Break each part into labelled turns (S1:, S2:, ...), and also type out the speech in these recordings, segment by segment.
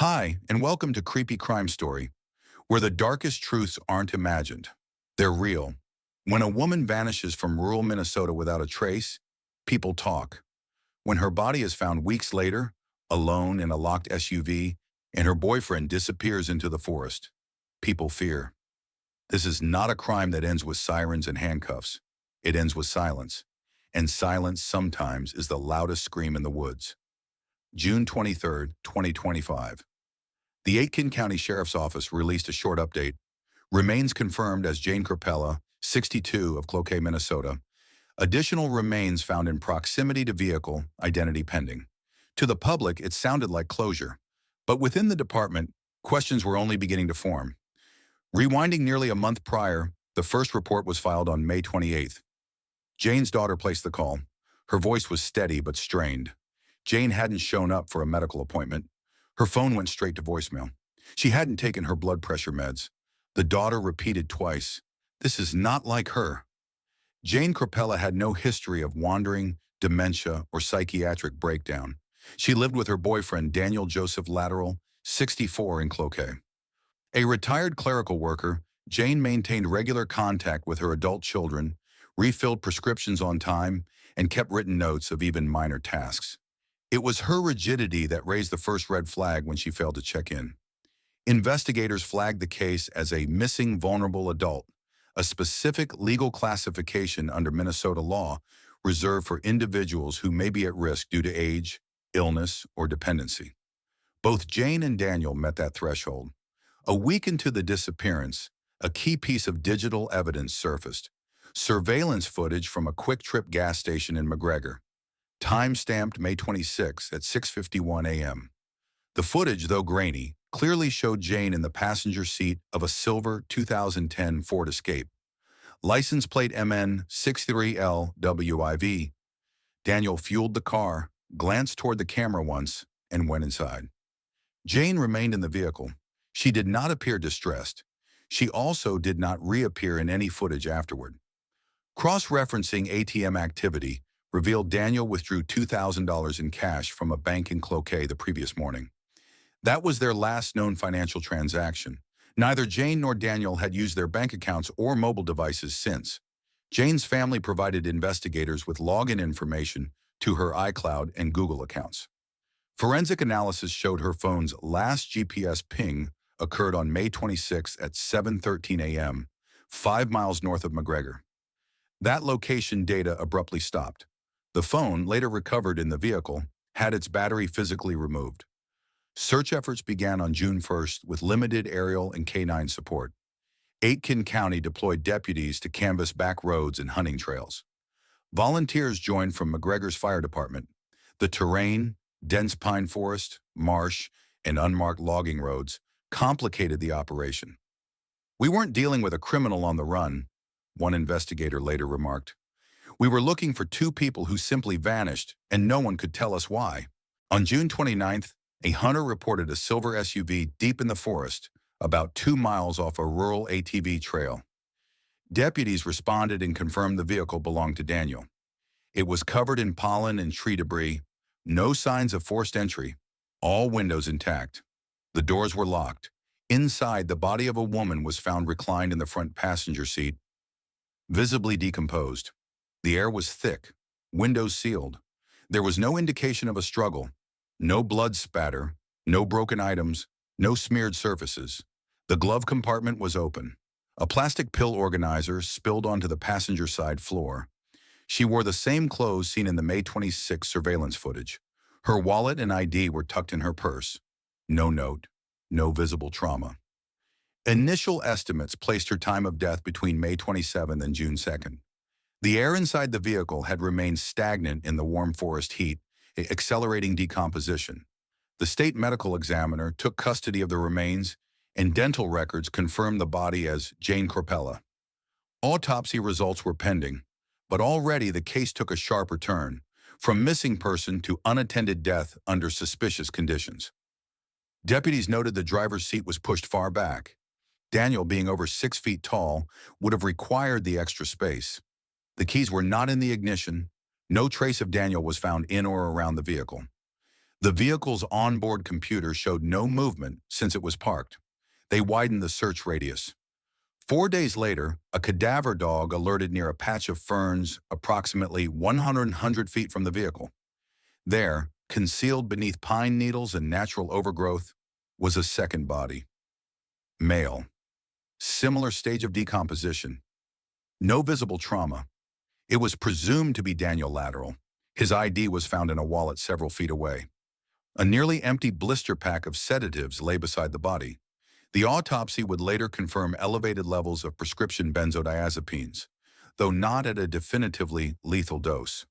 S1: Hi, and welcome to Creepy Crime Story, where the darkest truths aren't imagined. They're real. When a woman vanishes from rural Minnesota without a trace, people talk. When her body is found weeks later, alone in a locked SUV, and her boyfriend disappears into the forest, people fear. This is not a crime that ends with sirens and handcuffs. It ends with silence. And silence sometimes is the loudest scream in the woods. June 23rd, 2025. The Aitkin County Sheriff's Office released a short update. Remains confirmed as Jane Corpella, 62, of Cloquet, Minnesota. Additional remains found in proximity to vehicle, identity pending. To the public, it sounded like closure. But within the department, questions were only beginning to form. Rewinding nearly a month prior, the first report was filed on May 28th. Jane's daughter placed the call. Her voice was steady but strained. Jane hadn't shown up for a medical appointment. Her phone went straight to voicemail. She hadn't taken her blood pressure meds. The daughter repeated twice, "This is not like her." Jane Corpella had no history of wandering, dementia, or psychiatric breakdown. She lived with her boyfriend, Daniel Joseph Lateral, 64, in Cloquet. A retired clerical worker, Jane maintained regular contact with her adult children, refilled prescriptions on time, and kept written notes of even minor tasks. It was her rigidity that raised the first red flag when she failed to check in. Investigators flagged the case as a missing vulnerable adult, a specific legal classification under Minnesota law reserved for individuals who may be at risk due to age, illness, or dependency. Both Jane and Daniel met that threshold. A week into the disappearance, a key piece of digital evidence surfaced: surveillance footage from a Quick Trip gas station in McGregor. Time-stamped May 26 at 6:51 a.m. The footage, though grainy, clearly showed Jane in the passenger seat of a silver 2010 Ford Escape. License plate MN63LWIV. Daniel fueled the car, glanced toward the camera once, and went inside. Jane remained in the vehicle. She did not appear distressed. She also did not reappear in any footage afterward. Cross-referencing ATM activity revealed Daniel withdrew $2,000 in cash from a bank in Cloquet the previous morning. That was their last known financial transaction. Neither Jane nor Daniel had used their bank accounts or mobile devices since. Jane's family provided investigators with login information to her iCloud and Google accounts. Forensic analysis showed her phone's last GPS ping occurred on May 26 at 7:13 a.m., 5 miles north of McGregor. That location data abruptly stopped. The phone, later recovered in the vehicle, had its battery physically removed. Search efforts began on June 1st with limited aerial and K-9 support. Aitkin County deployed deputies to canvass back roads and hunting trails. Volunteers joined from McGregor's fire department. The terrain, dense pine forest, marsh, and unmarked logging roads complicated the operation. "We weren't dealing with a criminal on the run," one investigator later remarked. "We were looking for two people who simply vanished, and no one could tell us why." On June 29th, a hunter reported a silver SUV deep in the forest, about 2 miles off a rural ATV trail. Deputies responded and confirmed the vehicle belonged to Daniel. It was covered in pollen and tree debris, no signs of forced entry, all windows intact. The doors were locked. Inside, the body of a woman was found reclined in the front passenger seat, visibly decomposed. The air was thick, windows sealed. There was no indication of a struggle, no blood spatter, no broken items, no smeared surfaces. The glove compartment was open. A plastic pill organizer spilled onto the passenger side floor. She wore the same clothes seen in the May 26 surveillance footage. Her wallet and ID were tucked in her purse. No note, no visible trauma. Initial estimates placed her time of death between May 27 and June 2nd. The air inside the vehicle had remained stagnant in the warm forest heat, accelerating decomposition. The state medical examiner took custody of the remains, and dental records confirmed the body as Jane Corpella. Autopsy results were pending, but already the case took a sharper turn, from missing person to unattended death under suspicious conditions. Deputies noted the driver's seat was pushed far back. Daniel, being over 6 feet tall, would have required the extra space. The keys were not in the ignition. No trace of Daniel was found in or around the vehicle. The vehicle's onboard computer showed no movement since it was parked. They widened the search radius. 4 days later, a cadaver dog alerted near a patch of ferns approximately 100 feet from the vehicle. There, concealed beneath pine needles and natural overgrowth, was a second body. Male. Similar stage of decomposition. No visible trauma. It was presumed to be Daniel Lateral. His ID was found in a wallet several feet away. A nearly empty blister pack of sedatives lay beside the body. The autopsy would later confirm elevated levels of prescription benzodiazepines, though not at a definitively lethal dose.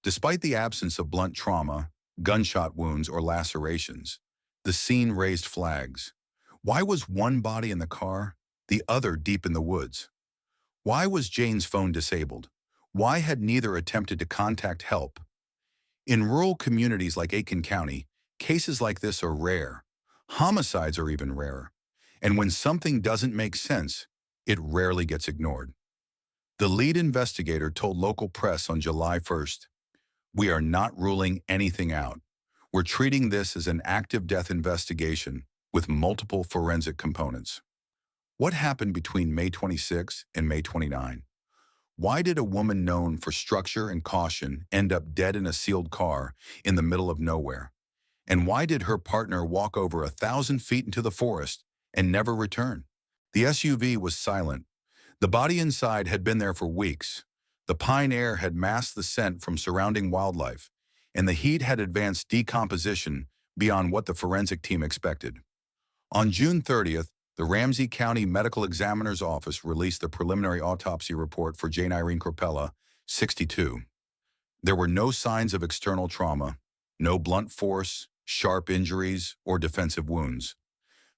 S1: Despite the absence of blunt trauma, gunshot wounds, or lacerations, the scene raised flags. Why was one body in the car, the other deep in the woods? Why was Jane's phone disabled? Why had neither attempted to contact help? In rural communities like Aiken County, cases like this are rare. Homicides are even rarer. And when something doesn't make sense, it rarely gets ignored. The lead investigator told local press on July 1st, "We are not ruling anything out. We're treating this as an active death investigation with multiple forensic components." What happened between May 26 and May 29? Why did a woman known for structure and caution end up dead in a sealed car in the middle of nowhere? And why did her partner walk over 1,000 feet into the forest and never return? The SUV was silent. The body inside had been there for weeks. The pine air had masked the scent from surrounding wildlife, and the heat had advanced decomposition beyond what the forensic team expected. On June 30th, the Ramsey County Medical Examiner's Office released the preliminary autopsy report for Jane Irene Corpella, 62. There were no signs of external trauma, no blunt force, sharp injuries, or defensive wounds.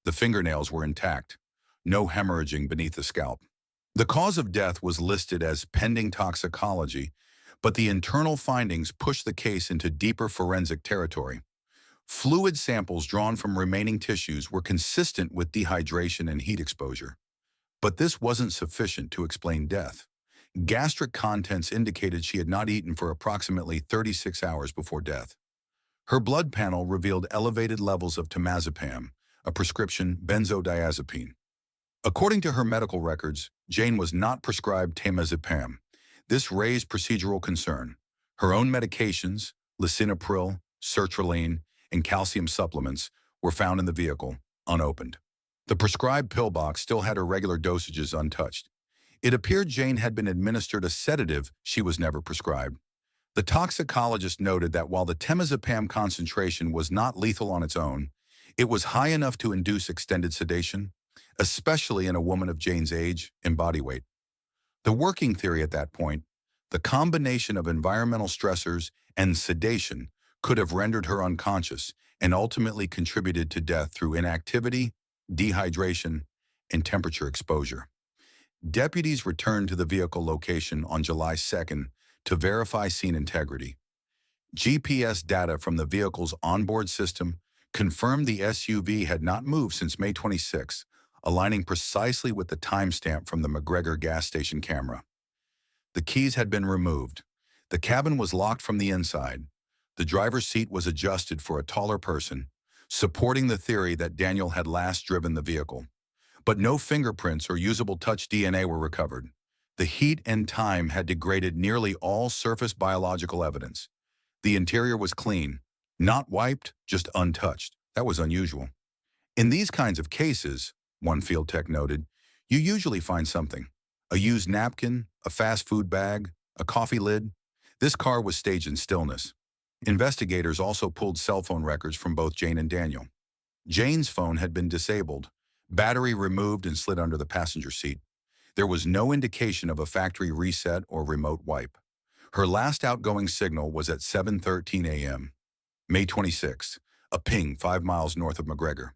S1: The fingernails were intact, no hemorrhaging beneath the scalp. The cause of death was listed as pending toxicology, but the internal findings pushed the case into deeper forensic territory. Fluid samples drawn from remaining tissues were consistent with dehydration and heat exposure. But this wasn't sufficient to explain death. Gastric contents indicated she had not eaten for approximately 36 hours before death. Her blood panel revealed elevated levels of temazepam, a prescription benzodiazepine. According to her medical records, Jane was not prescribed temazepam. This raised procedural concern. Her own medications, lisinopril, sertraline, and calcium supplements were found in the vehicle, unopened. The prescribed pill box still had her regular dosages untouched. It appeared Jane had been administered a sedative she was never prescribed. The toxicologist noted that while the temazepam concentration was not lethal on its own, it was high enough to induce extended sedation, especially in a woman of Jane's age and body weight. The working theory at that point, the combination of environmental stressors and sedation, could have rendered her unconscious and ultimately contributed to death through inactivity, dehydration, and temperature exposure. Deputies returned to the vehicle location on July 2nd to verify scene integrity. GPS data from the vehicle's onboard system confirmed the SUV had not moved since May 26, aligning precisely with the timestamp from the McGregor gas station camera. The keys had been removed. The cabin was locked from the inside. The driver's seat was adjusted for a taller person, supporting the theory that Daniel had last driven the vehicle. But no fingerprints or usable touch DNA were recovered. The heat and time had degraded nearly all surface biological evidence. The interior was clean, not wiped, just untouched. That was unusual. In these kinds of cases, one field tech noted, you usually find something. A used napkin, a fast food bag, a coffee lid. This car was staged in stillness. Investigators also pulled cell phone records from both Jane and Daniel. Jane's phone had been disabled, battery removed and slid under the passenger seat. There was no indication of a factory reset or remote wipe. Her last outgoing signal was at 7:13 a.m. May 26, a ping 5 miles north of McGregor.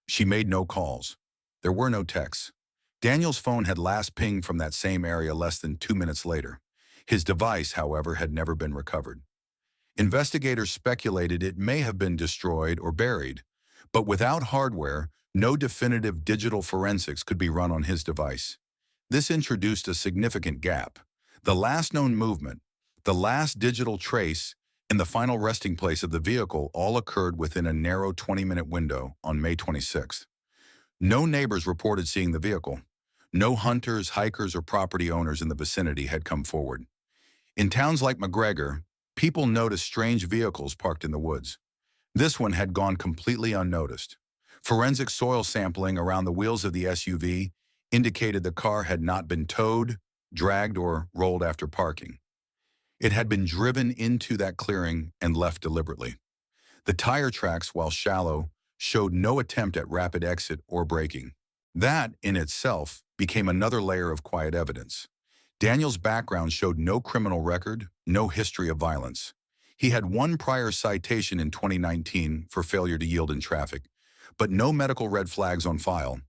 S1: She made no calls. There were no texts. Daniel's phone had last pinged from that same area less than 2 minutes later. His device, however, had never been recovered. Investigators speculated it may have been destroyed or buried, but without hardware, no definitive digital forensics could be run on his device. This introduced a significant gap. The last known movement, the last digital trace, In the final resting place of the vehicle, all occurred within a narrow 20-minute window on May 26th. No neighbors reported seeing the vehicle. No hunters, hikers, or property owners in the vicinity had come forward. In towns like McGregor, people noticed strange vehicles parked in the woods. This one had gone completely unnoticed. Forensic soil sampling around the wheels of the SUV indicated the car had not been towed, dragged, or rolled after parking. It had been driven into that clearing and left deliberately. The tire tracks, while shallow, showed no attempt at rapid exit or braking. That, in itself, became another layer of quiet evidence. Daniel's background showed no criminal record, no history of violence. He had one prior citation in 2019 for failure to yield in traffic, but no medical red flags on file.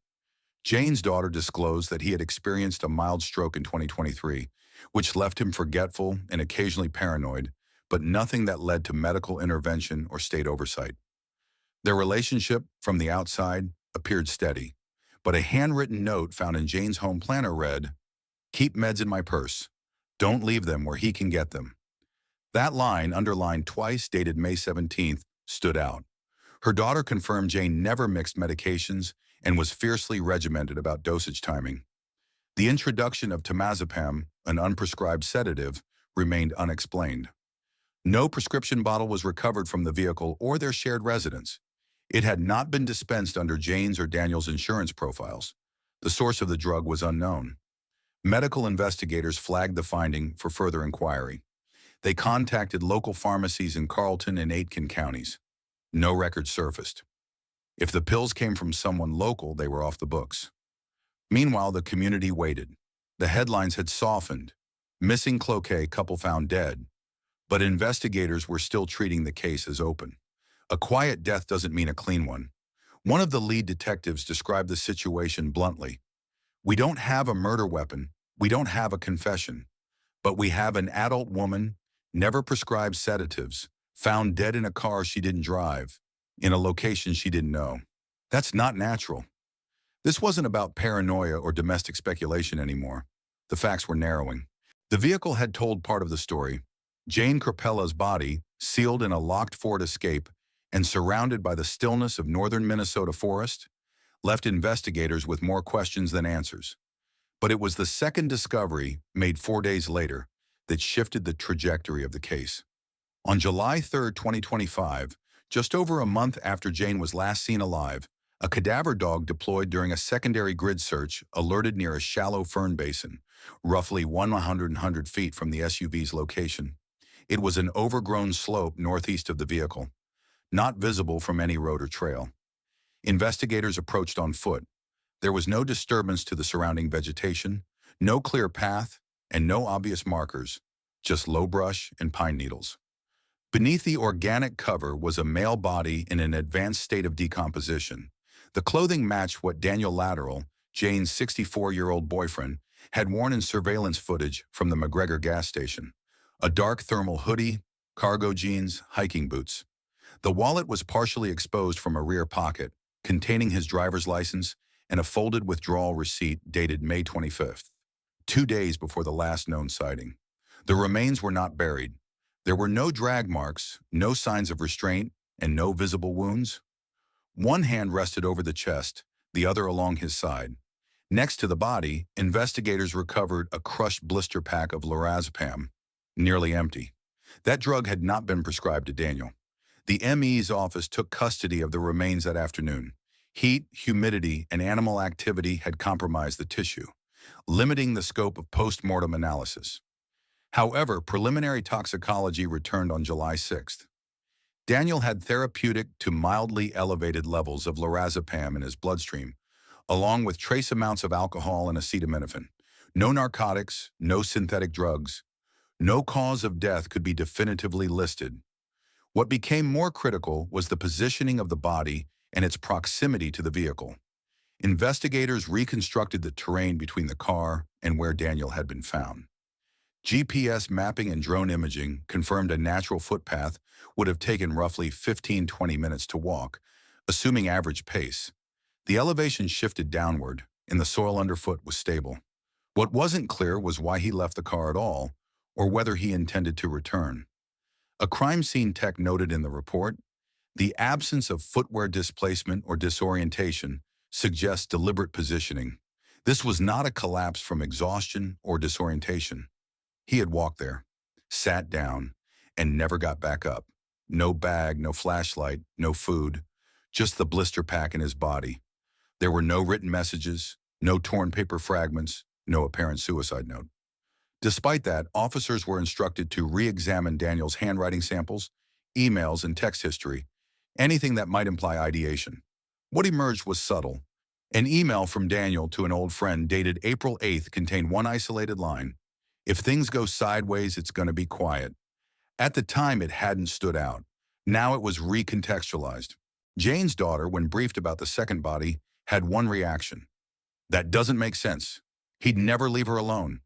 S1: Jane's daughter disclosed that he had experienced a mild stroke in 2023, which left him forgetful and occasionally paranoid, but nothing that led to medical intervention or state oversight. Their relationship, from the outside, appeared steady, but a handwritten note found in Jane's home planner read, "Keep meds in my purse. Don't leave them where he can get them." That line, underlined twice, dated May 17th, stood out. Her daughter confirmed Jane never mixed medications and was fiercely regimented about dosage timing. The introduction of temazepam, an unprescribed sedative, remained unexplained. No prescription bottle was recovered from the vehicle or their shared residence. It had not been dispensed under Jane's or Daniel's insurance profiles. The source of the drug was unknown. Medical investigators flagged the finding for further inquiry. They contacted local pharmacies in Carlton and Aitkin counties. No record surfaced. If the pills came from someone local, they were off the books. Meanwhile, the community waited. The headlines had softened. Missing Cloquet couple found dead. But investigators were still treating the case as open. A quiet death doesn't mean a clean one. One of the lead detectives described the situation bluntly. "We don't have a murder weapon. We don't have a confession. But we have an adult woman, never prescribed sedatives, found dead in a car she didn't drive, in a location she didn't know. That's not natural." This wasn't about paranoia or domestic speculation anymore. The facts were narrowing. The vehicle had told part of the story. Jane Crepella's body, sealed in a locked Ford Escape and surrounded by the stillness of northern Minnesota forest, left investigators with more questions than answers. But it was the second discovery, made 4 days later, that shifted the trajectory of the case. On July 3, 2025, just over a month after Jane was last seen alive, a cadaver dog deployed during a secondary grid search alerted near a shallow fern basin, roughly 100 feet from the SUV's location. It was an overgrown slope northeast of the vehicle, not visible from any road or trail. Investigators approached on foot. There was no disturbance to the surrounding vegetation, no clear path, and no obvious markers, just low brush and pine needles. Beneath the organic cover was a male body in an advanced state of decomposition. The clothing matched what Daniel Lateral, Jane's 64-year-old boyfriend, had worn in surveillance footage from the McGregor gas station. A dark thermal hoodie, cargo jeans, hiking boots. The wallet was partially exposed from a rear pocket, containing his driver's license and a folded withdrawal receipt dated May 25th, 2 days before the last known sighting. The remains were not buried. There were no drag marks, no signs of restraint, and no visible wounds. One hand rested over the chest, the other along his side. Next to the body, investigators recovered a crushed blister pack of lorazepam, nearly empty. That drug had not been prescribed to Daniel. The ME's office took custody of the remains that afternoon. Heat, humidity, and animal activity had compromised the tissue, limiting the scope of post-mortem analysis. However, preliminary toxicology returned on July 6th. Daniel had therapeutic to mildly elevated levels of lorazepam in his bloodstream, along with trace amounts of alcohol and acetaminophen. No narcotics, no synthetic drugs. No cause of death could be definitively listed. What became more critical was the positioning of the body and its proximity to the vehicle. Investigators reconstructed the terrain between the car and where Daniel had been found. GPS mapping and drone imaging confirmed a natural footpath would have taken roughly 15-20 minutes to walk, assuming average pace. The elevation shifted downward, and the soil underfoot was stable. What wasn't clear was why he left the car at all, or whether he intended to return. A crime scene tech noted in the report, the absence of footwear displacement or disorientation suggests deliberate positioning. This was not a collapse from exhaustion or disorientation. He had walked there, sat down, and never got back up. No bag, no flashlight, no food, just the blister pack in his body. There were no written messages, no torn paper fragments, no apparent suicide note. Despite that, officers were instructed to re-examine Daniel's handwriting samples, emails, and text history, anything that might imply ideation. What emerged was subtle. An email from Daniel to an old friend dated April 8th contained one isolated line: "If things go sideways, it's going to be quiet." At the time, it hadn't stood out. Now it was recontextualized. Jane's daughter, when briefed about the second body, had one reaction: "That doesn't make sense. He'd never leave her alone."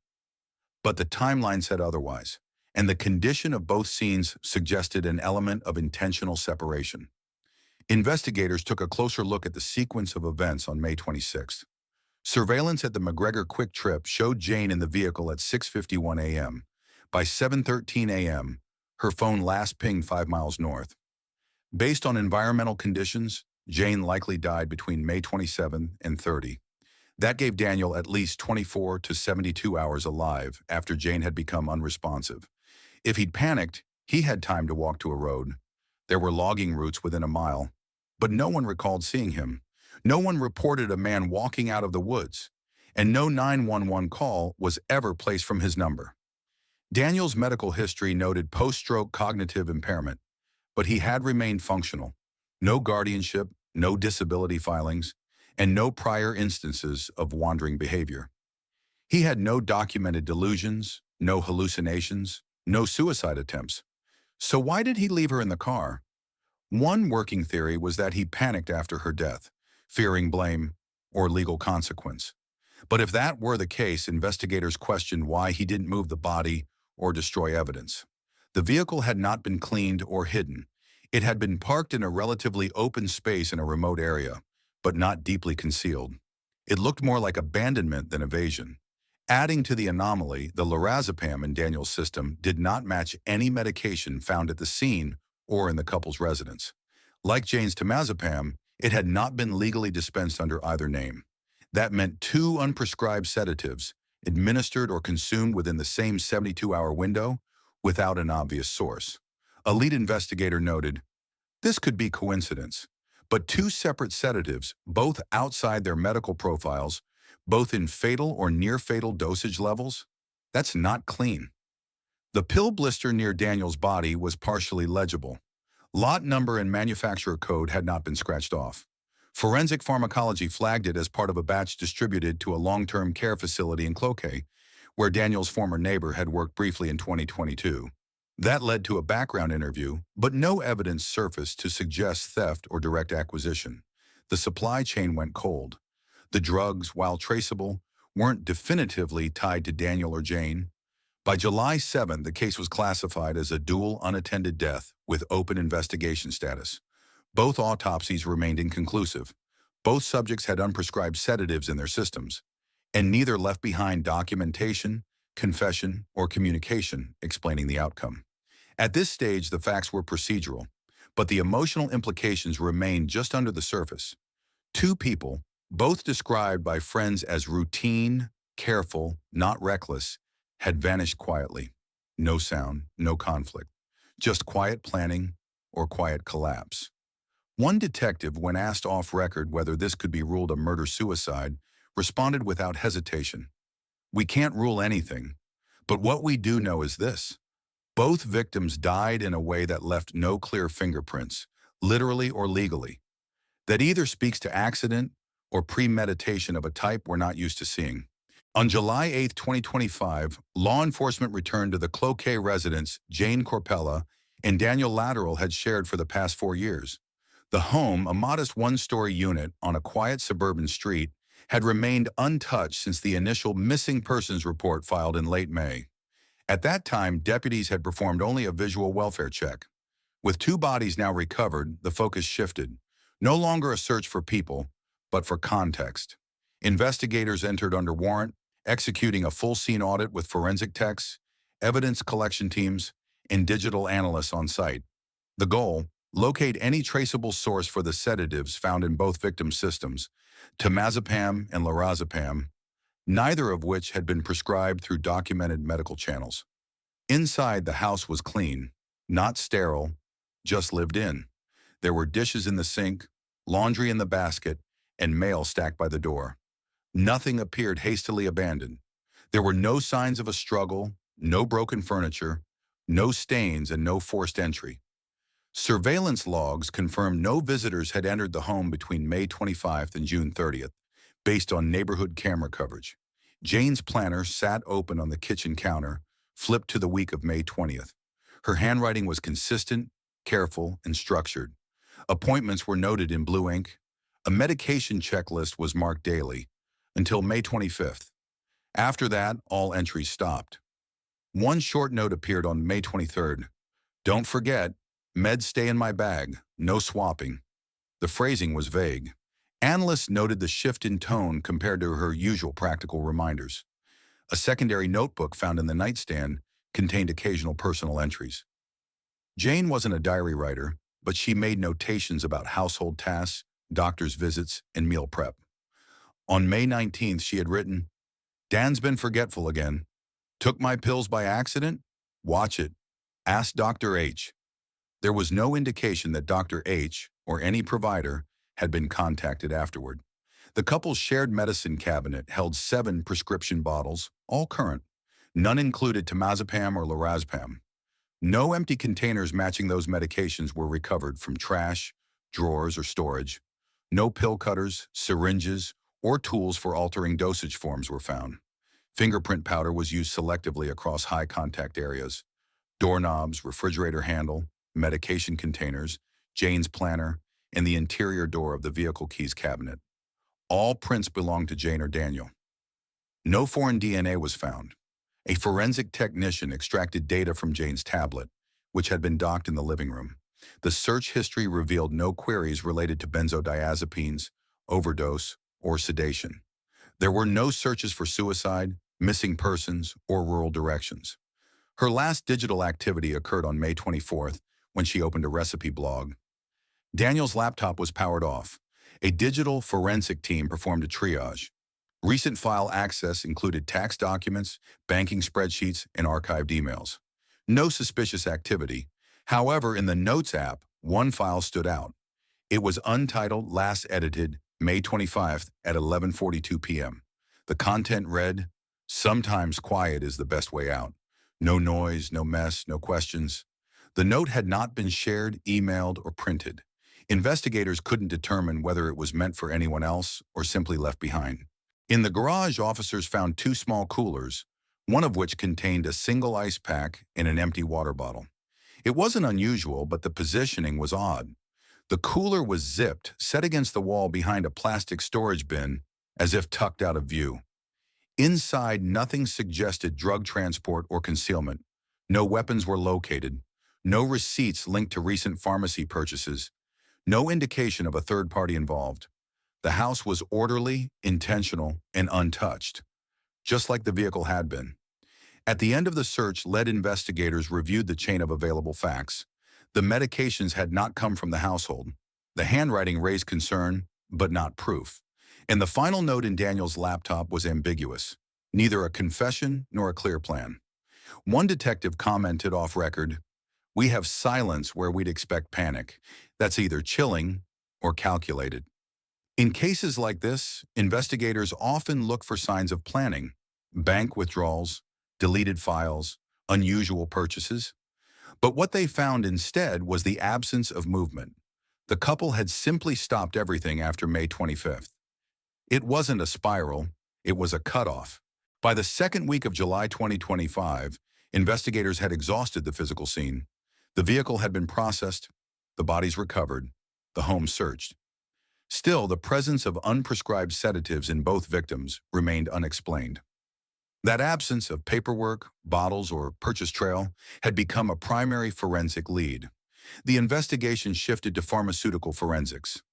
S1: But the timeline said otherwise, and the condition of both scenes suggested an element of intentional separation. Investigators took a closer look at the sequence of events on May 26th. Surveillance at the McGregor Quick Trip showed Jane in the vehicle at 6:51 a.m. By 7:13 a.m., her phone last pinged 5 miles north. Based on environmental conditions, Jane likely died between May 27 and 30. That gave Daniel at least 24 to 72 hours alive after Jane had become unresponsive. If he'd panicked, he had time to walk to a road. There were logging routes within a mile, but no one recalled seeing him. No one reported a man walking out of the woods, and no 911 call was ever placed from his number. Daniel's medical history noted post-stroke cognitive impairment, but he had remained functional. No guardianship, no disability filings, and no prior instances of wandering behavior. He had no documented delusions, no hallucinations, no suicide attempts. So why did he leave her in the car? One working theory was that he panicked after her death, fearing blame or legal consequence. But if that were the case, investigators questioned why he didn't move the body or destroy evidence. The vehicle had not been cleaned or hidden. It had been parked in a relatively open space in a remote area, but not deeply concealed. It looked more like abandonment than evasion. Adding to the anomaly, the lorazepam in Daniel's system did not match any medication found at the scene or in the couple's residence. Like Jane's temazepam, it had not been legally dispensed under either name. That meant 2 unprescribed sedatives, administered or consumed within the same 72-hour window, without an obvious source. A lead investigator noted, "This could be coincidence, but 2 separate sedatives, both outside their medical profiles, both in fatal or near-fatal dosage levels, that's not clean." The pill blister near Daniel's body was partially legible. Lot number and manufacturer code had not been scratched off. Forensic pharmacology flagged it as part of a batch distributed to a long-term care facility in Cloquet, where Daniel's former neighbor had worked briefly in 2022. That led to a background interview, but no evidence surfaced to suggest theft or direct acquisition. The supply chain went cold. The drugs, while traceable, weren't definitively tied to Daniel or Jane. By July 7, the case was classified as a dual unattended death with open investigation status. Both autopsies remained inconclusive. Both subjects had unprescribed sedatives in their systems, and neither left behind documentation, confession, or communication explaining the outcome. At this stage, the facts were procedural, but the emotional implications remained just under the surface. 2 people, both described by friends as routine, careful, not reckless, had vanished quietly. No sound, no conflict, just quiet planning or quiet collapse. One detective, when asked off-record whether this could be ruled a murder-suicide, responded without hesitation, "We can't rule anything, but what we do know is this. Both victims died in a way that left no clear fingerprints, literally or legally. That either speaks to accident or premeditation of a type we're not used to seeing." On July 8, 2025, law enforcement returned to the Cloquet residence Jane Corpella and Daniel Lateral had shared for the past 4 years. The home, a modest 1-story unit on a quiet suburban street, had remained untouched since the initial missing persons report filed in late May. At that time, deputies had performed only a visual welfare check. With 2 bodies now recovered, the focus shifted. No longer a search for people, but for context. Investigators entered under warrant, executing a full scene audit with forensic techs, evidence collection teams, and digital analysts on site. The goal: locate any traceable source for the sedatives found in both victims' systems, temazepam and lorazepam, neither of which had been prescribed through documented medical channels. Inside, the house was clean, not sterile, just lived in. There were dishes in the sink, laundry in the basket, and mail stacked by the door. Nothing appeared hastily abandoned. There were no signs of a struggle, no broken furniture, no stains, and no forced entry. Surveillance logs confirmed no visitors had entered the home between May 25th and June 30th, based on neighborhood camera coverage. Jane's planner sat open on the kitchen counter, flipped to the week of May 20th. Her handwriting was consistent, careful, and structured. Appointments were noted in blue ink. A medication checklist was marked daily, until May 25th. After that, all entries stopped. One short note appeared on May 23rd. "Don't forget, meds stay in my bag, no swapping." The phrasing was vague. Analysts noted the shift in tone compared to her usual practical reminders. A secondary notebook found in the nightstand contained occasional personal entries. Jane wasn't a diary writer, but she made notations about household tasks, doctor's visits, and meal prep. On May 19th, she had written, "Dan's been forgetful again. Took my pills by accident? Watch it. Ask Dr. H." There was no indication that Dr. H, or any provider, had been contacted afterward. The couple's shared medicine cabinet held 7 prescription bottles, all current. None included temazepam or lorazepam. No empty containers matching those medications were recovered from trash, drawers, or storage. No pill cutters, syringes, or tools for altering dosage forms were found. Fingerprint powder was used selectively across high-contact areas. Doorknobs, refrigerator handle, medication containers, Jane's planner, and the interior door of the vehicle keys cabinet. All prints belonged to Jane or Daniel. No foreign DNA was found. A forensic technician extracted data from Jane's tablet, which had been docked in the living room. The search history revealed no queries related to benzodiazepines, overdose, or sedation. There were no searches for suicide, missing persons, or rural directions. Her last digital activity occurred on May 24th when she opened a recipe blog. Daniel's laptop was powered off. A digital forensic team performed a triage. Recent file access included tax documents, banking spreadsheets, and archived emails. No suspicious activity. However, in the Notes app, one file stood out. It was untitled, last edited May 25th at 11:42 p.m. The content read, "Sometimes quiet is the best way out. No noise, no mess, no questions." The note had not been shared, emailed, or printed. Investigators couldn't determine whether it was meant for anyone else or simply left behind. In the garage, officers found 2 small coolers, one of which contained a single ice pack and an empty water bottle. It wasn't unusual, but the positioning was odd. The cooler was zipped, set against the wall behind a plastic storage bin, as if tucked out of view. Inside, nothing suggested drug transport or concealment. No weapons were located. No receipts linked to recent pharmacy purchases. No indication of a third party involved. The house was orderly, intentional, and untouched, just like the vehicle had been. At the end of the search, lead investigators reviewed the chain of available facts. The medications had not come from the household. The handwriting raised concern, but not proof. And the final note in Daniel's laptop was ambiguous. Neither a confession nor a clear plan. One detective commented off record, "We have silence where we'd expect panic. That's either chilling or calculated." In cases like this, investigators often look for signs of planning: bank withdrawals, deleted files, unusual purchases. But what they found instead was the absence of movement. The couple had simply stopped everything after May 25th. It wasn't a spiral, it was a cutoff. By the second week of July 2025, investigators had exhausted the physical scene. The vehicle had been processed, the bodies recovered, the home searched. Still, the presence of unprescribed sedatives in both victims remained unexplained. That absence of paperwork, bottles, or purchase trail had become a primary forensic lead. The investigation shifted to pharmaceutical forensics.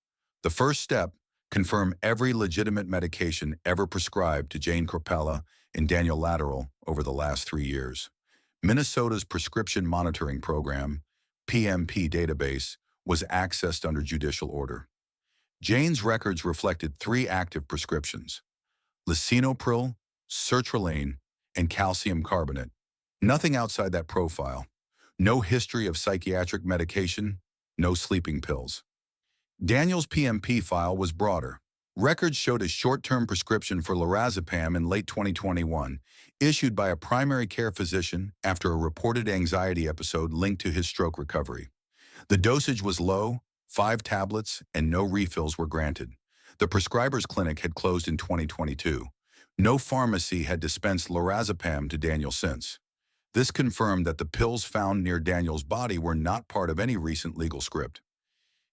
S1: The first step: confirm every legitimate medication ever prescribed to Jane Corpella and Daniel Lateral over the last 3 years. Minnesota's Prescription Monitoring Program, PMP database, was accessed under judicial order. Jane's records reflected 3 active prescriptions: lisinopril, sertraline, and calcium carbonate. Nothing outside that profile. No history of psychiatric medication, no sleeping pills. Daniel's PMP file was broader. Records showed a short-term prescription for lorazepam in late 2021, issued by a primary care physician after a reported anxiety episode linked to his stroke recovery. The dosage was low, 5 tablets, and no refills were granted. The prescriber's clinic had closed in 2022. No pharmacy had dispensed lorazepam to Daniel since. This confirmed that the pills found near Daniel's body were not part of any recent legal script.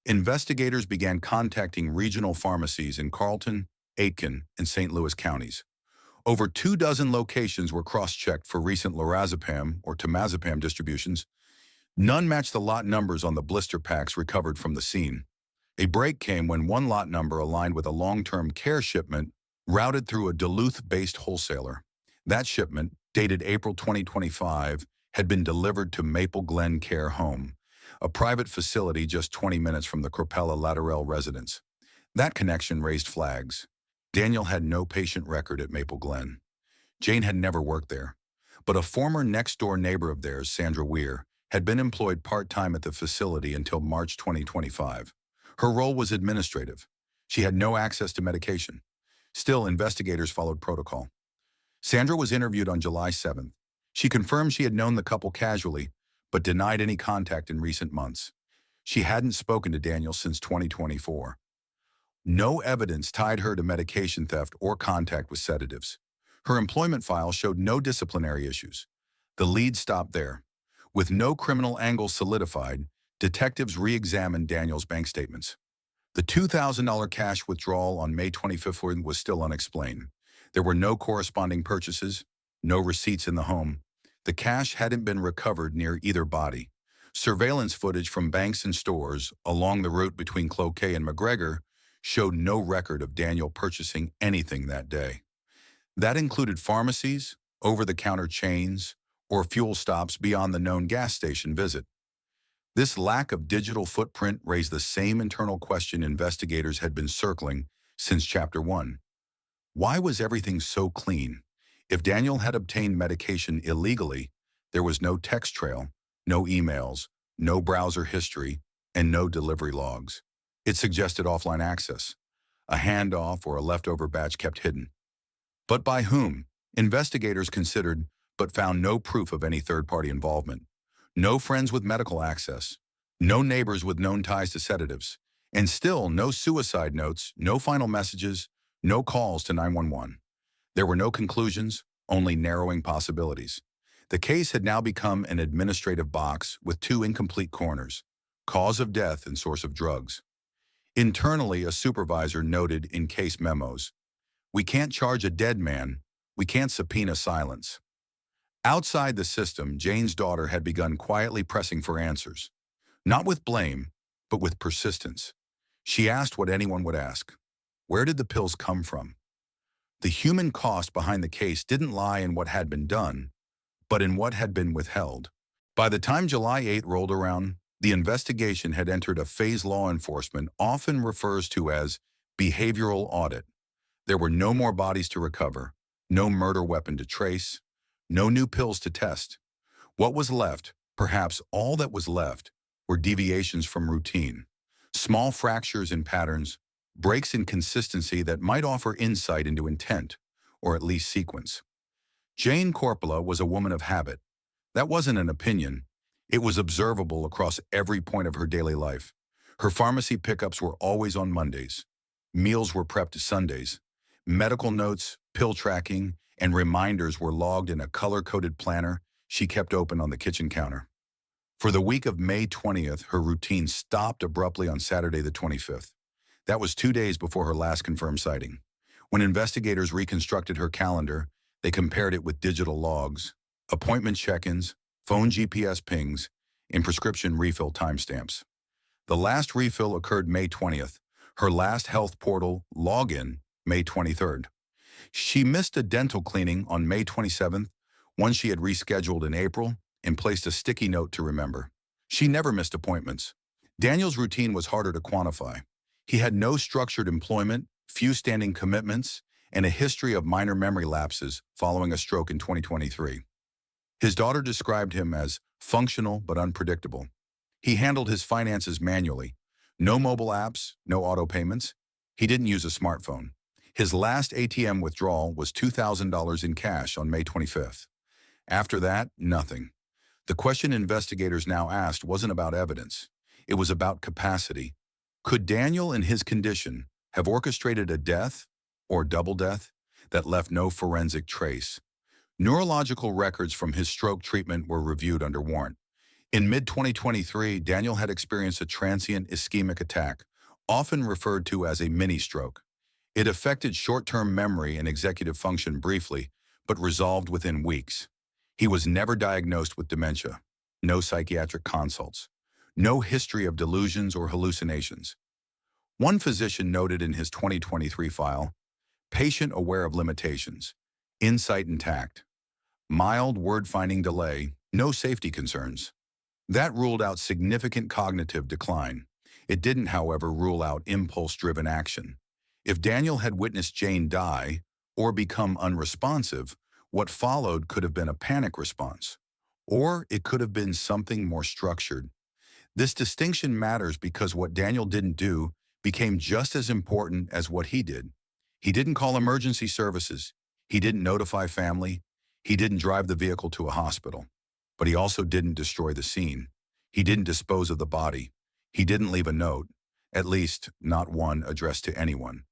S1: Investigators began contacting regional pharmacies in Carlton, Aitkin, and St. Louis counties. Over 24 locations were cross-checked for recent lorazepam or temazepam distributions. None matched the lot numbers on the blister packs recovered from the scene. A break came when one lot number aligned with a long-term care shipment routed through a Duluth-based wholesaler. That shipment, dated April 2025, had been delivered to Maple Glen Care Home, a private facility just 20 minutes from the Cropella Laterell residence. That connection raised flags. Daniel had no patient record at Maple Glen. Jane had never worked there, but a former next-door neighbor of theirs, Sandra Weir, had been employed part-time at the facility until March 2025. Her role was administrative. She had no access to medication. Still, investigators followed protocol. Sandra was interviewed on July 7th. She confirmed she had known the couple casually, but denied any contact in recent months. She hadn't spoken to Daniel since 2024. No evidence tied her to medication theft or contact with sedatives. Her employment file showed no disciplinary issues. The lead stopped there. With no criminal angle solidified, detectives re-examined Daniel's bank statements. The $2,000 cash withdrawal on May 25th was still unexplained. There were no corresponding purchases, no receipts in the home. The cash hadn't been recovered near either body. Surveillance footage from banks and stores along the route between Cloquet and McGregor showed no record of Daniel purchasing anything that day. That included pharmacies, over-the-counter chains, or fuel stops beyond the known gas station visit. This lack of digital footprint raised the same internal question investigators had been circling since Chapter 1. Why was everything so clean? If Daniel had obtained medication illegally, there was no text trail, no emails, no browser history, and no delivery logs. It suggested offline access, a handoff or a leftover batch kept hidden. But by whom? Investigators considered, but found no proof of any third-party involvement. No friends with medical access, no neighbors with known ties to sedatives, and still no suicide notes, no final messages, no calls to 911. There were no conclusions, only narrowing possibilities. The case had now become an administrative box with 2 incomplete corners: cause of death and source of drugs. Internally, a supervisor noted in case memos, "We can't charge a dead man, we can't subpoena silence." Outside the system, Jane's daughter had begun quietly pressing for answers. Not with blame, but with persistence. She asked what anyone would ask. Where did the pills come from? The human cost behind the case didn't lie in what had been done, but in what had been withheld. By the time July 8 rolled around, the investigation had entered a phase law enforcement often refers to as behavioral audit. There were no more bodies to recover, no murder weapon to trace, no new pills to test. What was left, perhaps all that was left, were deviations from routine, small fractures in patterns, breaks in consistency that might offer insight into intent, or at least sequence. Jane Corpola was a woman of habit. That wasn't an opinion. It was observable across every point of her daily life. Her pharmacy pickups were always on Mondays. Meals were prepped Sundays. Medical notes, pill tracking, and reminders were logged in a color-coded planner she kept open on the kitchen counter. For the week of May 20th, her routine stopped abruptly on Saturday the 25th. That was 2 days before her last confirmed sighting. When investigators reconstructed her calendar, they compared it with digital logs, appointment check-ins, phone GPS pings, and prescription refill timestamps. The last refill occurred May 20th, her last health portal login May 23rd. She missed a dental cleaning on May 27th, one she had rescheduled in April and placed a sticky note to remember. She never missed appointments. Daniel's routine was harder to quantify. He had no structured employment, few standing commitments, and a history of minor memory lapses following a stroke in 2023. His daughter described him as functional but unpredictable. He handled his finances manually. No mobile apps, no auto payments. He didn't use a smartphone. His last ATM withdrawal was $2,000 in cash on May 25th. After that, nothing. The question investigators now asked wasn't about evidence. It was about capacity. Could Daniel, in his condition, have orchestrated a death, or double death, that left no forensic trace? Neurological records from his stroke treatment were reviewed under warrant. In mid-2023, Daniel had experienced a transient ischemic attack, often referred to as a mini-stroke. It affected short-term memory and executive function briefly, but resolved within weeks. He was never diagnosed with dementia, no psychiatric consults, no history of delusions or hallucinations. One physician noted in his 2023 file, patient aware of limitations, insight intact, mild word-finding delay, no safety concerns. That ruled out significant cognitive decline. It didn't, however, rule out impulse-driven action. If Daniel had witnessed Jane die or become unresponsive, what followed could have been a panic response, or it could have been something more structured. This distinction matters because what Daniel didn't do became just as important as what he did. He didn't call emergency services. He didn't notify family. He didn't drive the vehicle to a hospital. But he also didn't destroy the scene. He didn't dispose of the body. He didn't leave a note, at least not one addressed to anyone.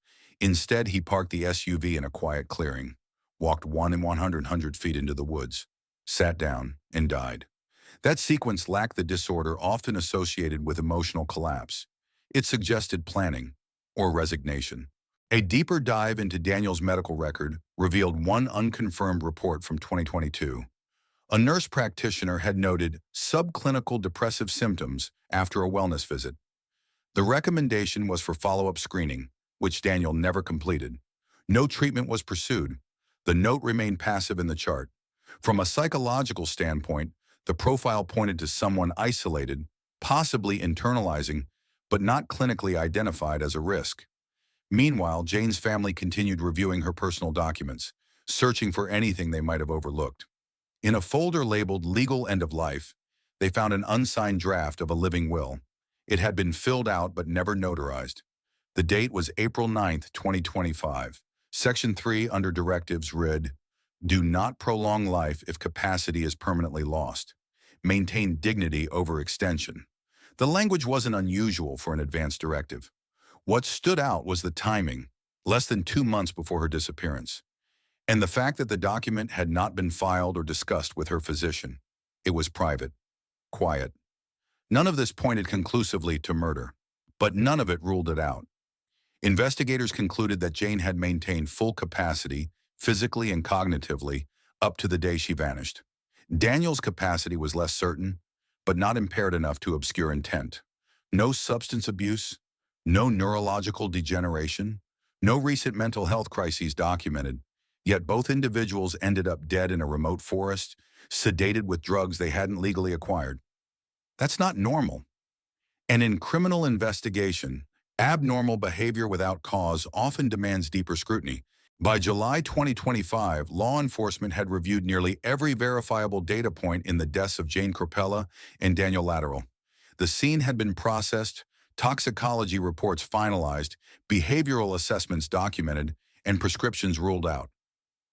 S1: Instead, he parked the SUV in a quiet clearing, walked 100 feet into the woods, sat down, and died. That sequence lacked the disorder often associated with emotional collapse. It suggested planning or resignation. A deeper dive into Daniel's medical record revealed one unconfirmed report from 2022. A nurse practitioner had noted subclinical depressive symptoms after a wellness visit. The recommendation was for follow-up screening, which Daniel never completed. No treatment was pursued. The note remained passive in the chart. From a psychological standpoint, the profile pointed to someone isolated, possibly internalizing, but not clinically identified as a risk. Meanwhile, Jane's family continued reviewing her personal documents, searching for anything they might have overlooked. In a folder labeled Legal End of Life, they found an unsigned draft of a living will. It had been filled out but never notarized. The date was April 9, 2025. Section 3 under directives read, "Do not prolong life if capacity is permanently lost. Maintain dignity over extension." The language wasn't unusual for an advance directive. What stood out was the timing, less than 2 months before her disappearance, and the fact that the document had not been filed or discussed with her physician. It was private, quiet. None of this pointed conclusively to murder, but none of it ruled it out. Investigators concluded that Jane had maintained full capacity, physically and cognitively, up to the day she vanished. Daniel's capacity was less certain, but not impaired enough to obscure intent. No substance abuse, no neurological degeneration, no recent mental health crises documented, yet both individuals ended up dead in a remote forest, sedated with drugs they hadn't legally acquired. That's not normal. And in criminal investigation, abnormal behavior without cause often demands deeper scrutiny. By July 2025, law enforcement had reviewed nearly every verifiable data point in the deaths of Jane Crapella and Daniel Lateral. The scene had been processed, toxicology reports finalized, behavioral assessments documented, and prescriptions ruled out.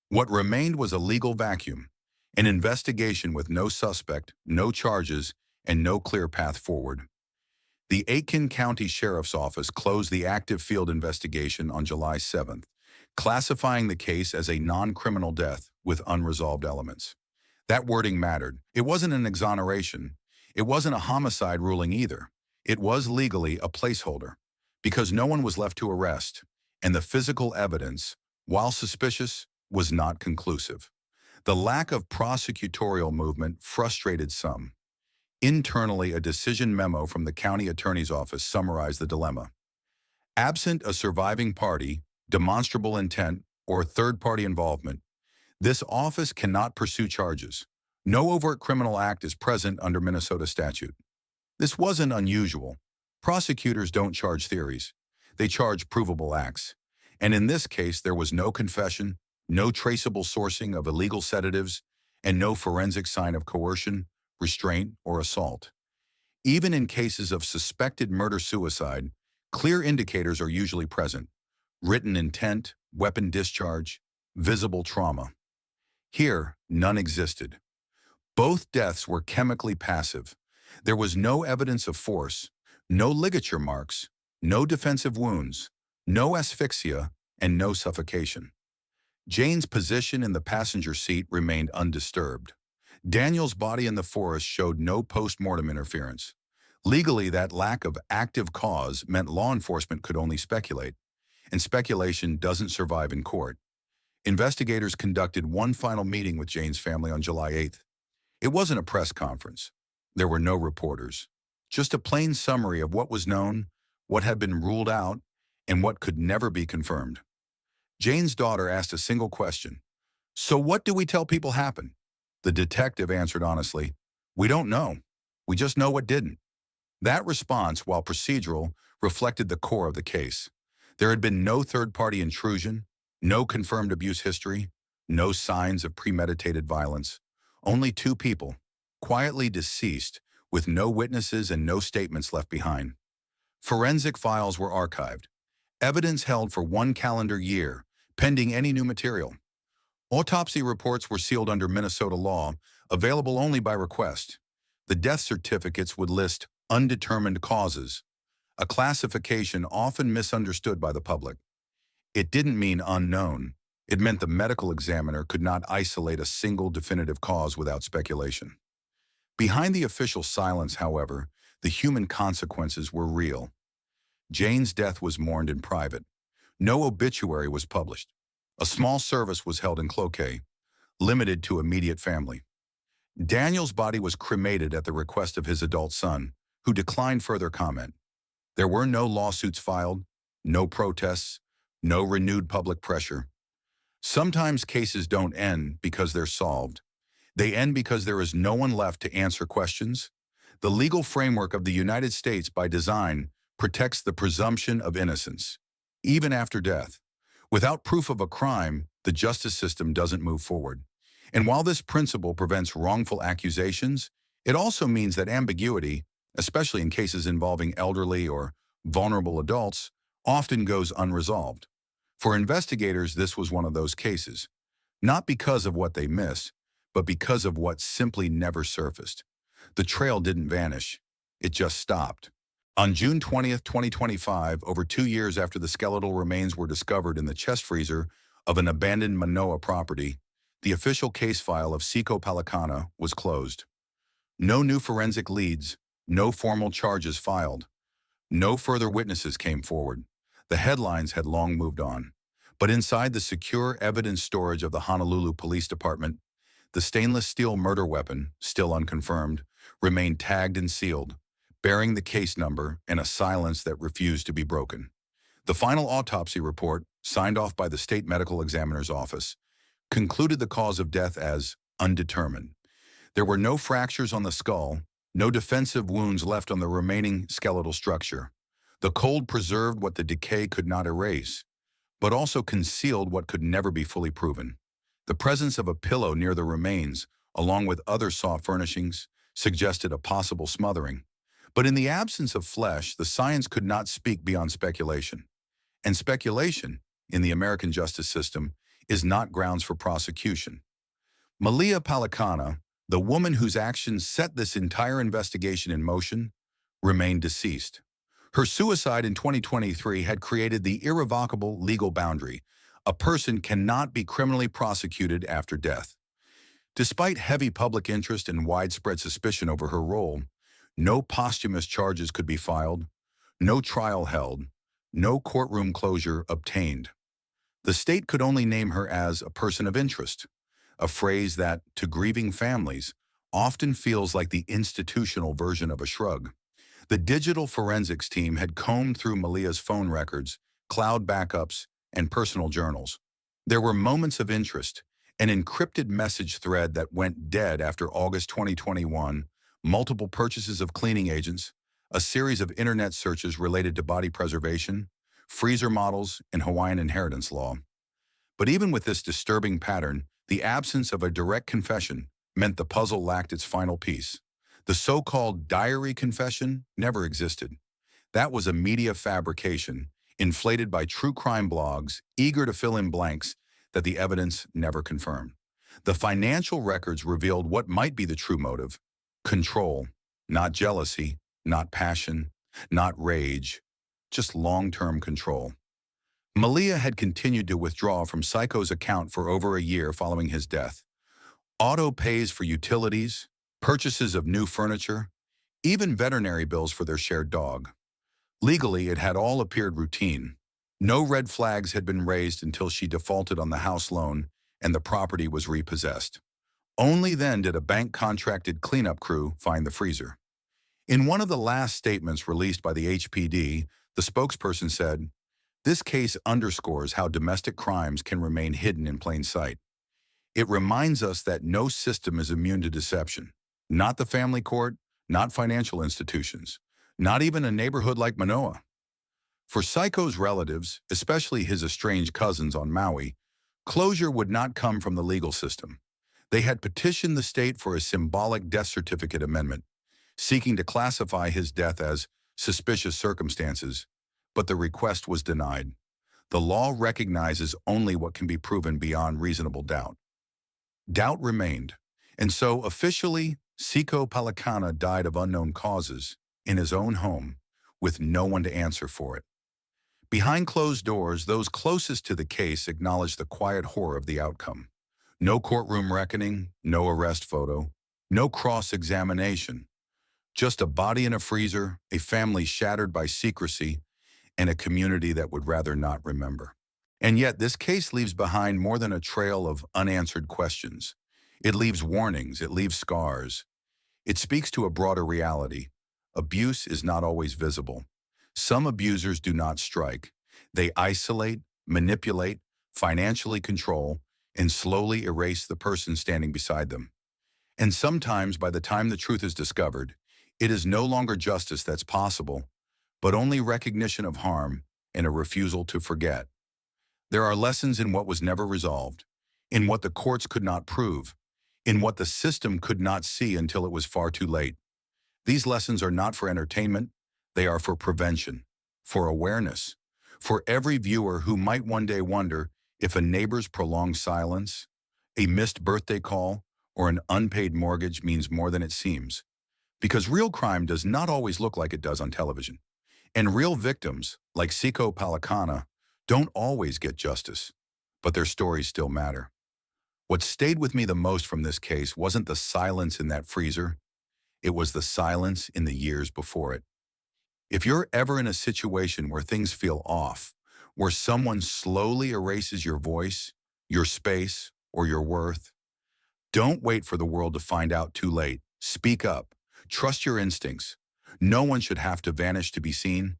S1: What remained was a legal vacuum, an investigation with no suspect, no charges, and no clear path forward. The Aiken County Sheriff's Office closed the active field investigation on July 7th, classifying the case as a non-criminal death with unresolved elements. That wording mattered. It wasn't an exoneration. It wasn't a homicide ruling either. It was legally a placeholder, because no one was left to arrest, and the physical evidence, while suspicious, was not conclusive. The lack of prosecutorial movement frustrated some. Internally, a decision memo from the county attorney's office summarized the dilemma. Absent a surviving party, demonstrable intent, or third-party involvement, This office cannot pursue charges. No overt criminal act is present under Minnesota statute. This wasn't unusual. Prosecutors don't charge theories. They charge provable acts. And in this case, there was no confession, no traceable sourcing of illegal sedatives, and no forensic sign of coercion, restraint, or assault. Even in cases of suspected murder-suicide, clear indicators are usually present: written intent, weapon discharge, visible trauma. Here, none existed. Both deaths were chemically passive. There was no evidence of force, no ligature marks, no defensive wounds, no asphyxia, and no suffocation. Jane's position in the passenger seat remained undisturbed. Daniel's body in the forest showed no post-mortem interference. Legally, that lack of active cause meant law enforcement could only speculate, and speculation doesn't survive in court. Investigators conducted one final meeting with Jane's family on July 8th. It wasn't a press conference. There were no reporters. Just a plain summary of what was known, what had been ruled out, and what could never be confirmed. Jane's daughter asked a single question. "So what do we tell people happened?" The detective answered honestly, "We don't know. We just know what didn't." That response, while procedural, reflected the core of the case. There had been no third-party intrusion, no confirmed abuse history, no signs of premeditated violence. Only two people, quietly deceased, with no witnesses and no statements left behind. Forensic files were archived. Evidence held for 1 calendar year, pending any new material. Autopsy reports were sealed under Minnesota law, available only by request. The death certificates would list undetermined causes, a classification often misunderstood by the public. It didn't mean unknown. It meant the medical examiner could not isolate a single definitive cause without speculation. Behind the official silence, however, the human consequences were real. Jane's death was mourned in private. No obituary was published. A small service was held in Cloquet, limited to immediate family. Daniel's body was cremated at the request of his adult son, who declined further comment. There were no lawsuits filed, no protests, no renewed public pressure. Sometimes cases don't end because they're solved. They end because there is no one left to answer questions. The legal framework of the United States, by design, protects the presumption of innocence, even after death. Without proof of a crime, the justice system doesn't move forward. And while this principle prevents wrongful accusations, it also means that ambiguity, especially in cases involving elderly or vulnerable adults, often goes unresolved. For investigators, this was one of those cases, not because of what they missed, but because of what simply never surfaced. The trail didn't vanish. It just stopped. On June 20th, 2025, over 2 years after the skeletal remains were discovered in the chest freezer of an abandoned Manoa property, the official case file of Siko Palacana was closed. No new forensic leads, no formal charges filed. No further witnesses came forward. The headlines had long moved on. But inside the secure evidence storage of the Honolulu Police Department, the stainless steel murder weapon, still unconfirmed, remained tagged and sealed, bearing the case number and a silence that refused to be broken. The final autopsy report, signed off by the state medical examiner's office, concluded the cause of death as undetermined. There were no fractures on the skull, no defensive wounds left on the remaining skeletal structure. The cold preserved what the decay could not erase, but also concealed what could never be fully proven. The presence of a pillow near the remains, along with other soft furnishings, suggested a possible smothering. But in the absence of flesh, the science could not speak beyond speculation. And speculation, in the American justice system, is not grounds for prosecution. Malia Palacana, the woman whose actions set this entire investigation in motion, remained deceased. Her suicide in 2023 had created the irrevocable legal boundary: a person cannot be criminally prosecuted after death. Despite heavy public interest and widespread suspicion over her role, no posthumous charges could be filed, no trial held, no courtroom closure obtained. The state could only name her as a person of interest, a phrase that, to grieving families, often feels like the institutional version of a shrug. The digital forensics team had combed through Malia's phone records, cloud backups, and personal journals. There were moments of interest, An encrypted message thread that went dead after August 2021, multiple purchases of cleaning agents, a series of internet searches related to body preservation, freezer models, and Hawaiian inheritance law. But even with this disturbing pattern, the absence of a direct confession meant the puzzle lacked its final piece. The so-called diary confession never existed. That was a media fabrication, inflated by true crime blogs, eager to fill in blanks that the evidence never confirmed. The financial records revealed what might be the true motive: control, not jealousy, not passion, not rage, just long-term control. Malia had continued to withdraw from Siko's account for over a year following his death. Auto pays for utilities, purchases of new furniture, even veterinary bills for their shared dog. Legally, it had all appeared routine. No red flags had been raised until she defaulted on the house loan and the property was repossessed. Only then did a bank-contracted cleanup crew find the freezer. In one of the last statements released by the HPD, the spokesperson said, "This case underscores how domestic crimes can remain hidden in plain sight. It reminds us that no system is immune to deception. Not the family court, not financial institutions, not even a neighborhood like Manoa." For Siko's relatives, especially his estranged cousins on Maui, closure would not come from the legal system. They had petitioned the state for a symbolic death certificate amendment, seeking to classify his death as suspicious circumstances, but the request was denied. The law recognizes only what can be proven beyond reasonable doubt. Doubt remained, and so officially, Siko Palacana died of unknown causes in his own home, with no one to answer for it. Behind closed doors, those closest to the case acknowledged the quiet horror of the outcome. No courtroom reckoning, no arrest photo, no cross-examination. Just a body in a freezer, a family shattered by secrecy, and a community that would rather not remember. And yet, this case leaves behind more than a trail of unanswered questions. It leaves warnings, it leaves scars. It speaks to a broader reality. Abuse is not always visible. Some abusers do not strike. They isolate, manipulate, financially control, and slowly erase the person standing beside them. And sometimes, by the time the truth is discovered, it is no longer justice that's possible, but only recognition of harm and a refusal to forget. There are lessons in what was never resolved, in what the courts could not prove, in what the system could not see until it was far too late. These lessons are not for entertainment, they are for prevention, for awareness, for every viewer who might one day wonder if a neighbor's prolonged silence, a missed birthday call, or an unpaid mortgage means more than it seems. Because real crime does not always look like it does on television. And real victims, like Siko Palacana, don't always get justice, but their stories still matter. What stayed with me the most from this case wasn't the silence in that freezer, it was the silence in the years before it. If you're ever in a situation where things feel off, where someone slowly erases your voice, your space, or your worth, don't wait for the world to find out too late. Speak up. Trust your instincts. No one should have to vanish to be seen.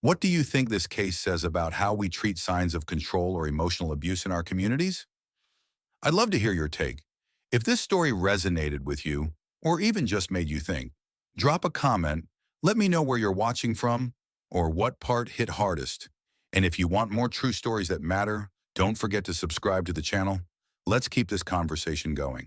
S1: What do you think this case says about how we treat signs of control or emotional abuse in our communities? I'd love to hear your take. If this story resonated with you, or even just made you think, drop a comment, let me know where you're watching from, or what part hit hardest. And if you want more true stories that matter, don't forget to subscribe to the channel. Let's keep this conversation going.